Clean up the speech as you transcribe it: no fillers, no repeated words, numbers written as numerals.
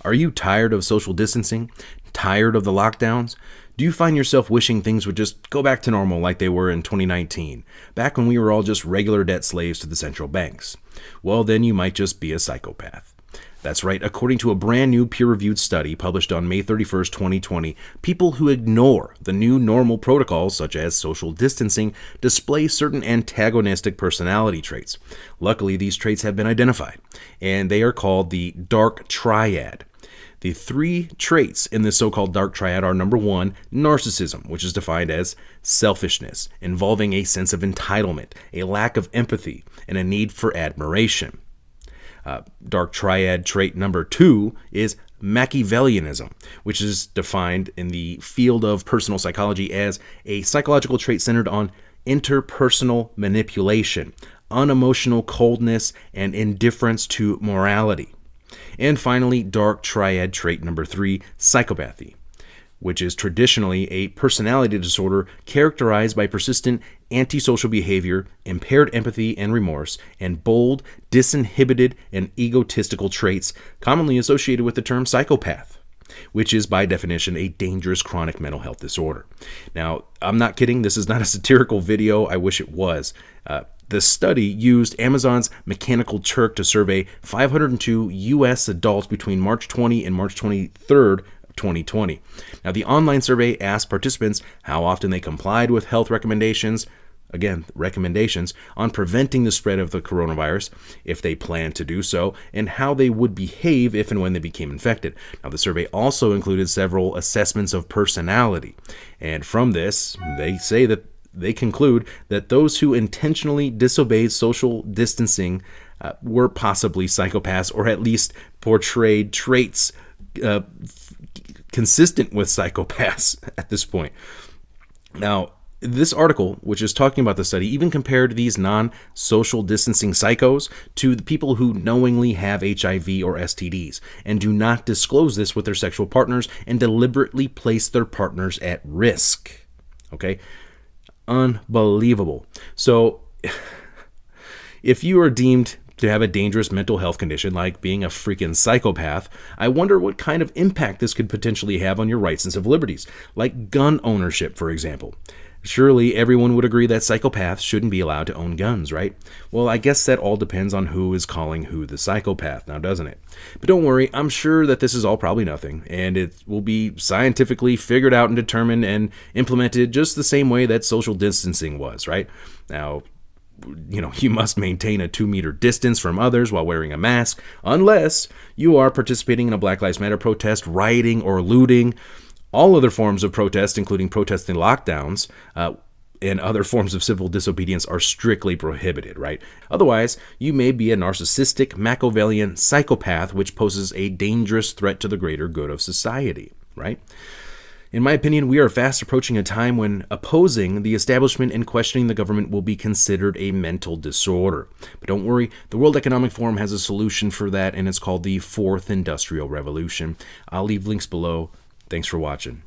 Are you tired of social distancing? Tired of the lockdowns? Do you find yourself wishing things would just go back to normal like they were in 2019, back when we were all just regular debt slaves to the central banks? Well, then you might just be a psychopath. That's right, according to a brand new peer-reviewed study published on May 31st, 2020, people who ignore the new normal protocols, such as social distancing, display certain antagonistic personality traits. Luckily, these traits have been identified, and they are called the dark triad. The three traits in this so-called dark triad are: number one, narcissism, which is defined as selfishness, involving a sense of entitlement, a lack of empathy, and a need for admiration. Dark triad trait number two is Machiavellianism, which is defined in the field of personal psychology as a psychological trait centered on interpersonal manipulation, unemotional coldness, and indifference to morality. And finally, dark triad trait number three, psychopathy, which is traditionally a personality disorder characterized by persistent antisocial behavior, impaired empathy and remorse, and bold, disinhibited, and egotistical traits commonly associated with the term psychopath, which is by definition a dangerous chronic mental health disorder. Now, I'm not kidding. This is not a satirical video. I wish it was. The study used Amazon's Mechanical Turk to survey 502 U.S. adults between March 20 and March 23rd, 2020. Now, the online survey asked participants how often they complied with health recommendations, again, recommendations on preventing the spread of the coronavirus, if they plan to do so, and how they would behave if and when they became infected. Now, the survey also included several assessments of personality, and from this, they conclude that those who intentionally disobeyed social distancing were possibly psychopaths, or at least portrayed traits consistent with psychopaths at this point. Now, this article, which is talking about the study, even compared these non-social distancing psychos to the people who knowingly have HIV or STDs and do not disclose this with their sexual partners and deliberately place their partners at risk. Okay? Unbelievable. So, if you are deemed to have a dangerous mental health condition like being a freaking psychopath, I wonder what kind of impact this could potentially have on your rights and civil liberties, like gun ownership, for example. Surely everyone would agree that psychopaths shouldn't be allowed to own guns, right? Well, I guess that all depends on who is calling who the psychopath now, doesn't it? But don't worry, I'm sure that this is all probably nothing, and it will be scientifically figured out and determined and implemented just the same way that social distancing was, right? Now, you must maintain a 2-meter distance from others while wearing a mask, unless you are participating in a Black Lives Matter protest, rioting, or looting. All other forms of protest, including protesting lockdowns and other forms of civil disobedience, are strictly prohibited, right? Otherwise, you may be a narcissistic, Machiavellian psychopath, which poses a dangerous threat to the greater good of society, right? In my opinion, we are fast approaching a time when opposing the establishment and questioning the government will be considered a mental disorder. But don't worry, the World Economic Forum has a solution for that, and it's called the Fourth Industrial Revolution. I'll leave links below. Thanks for watching.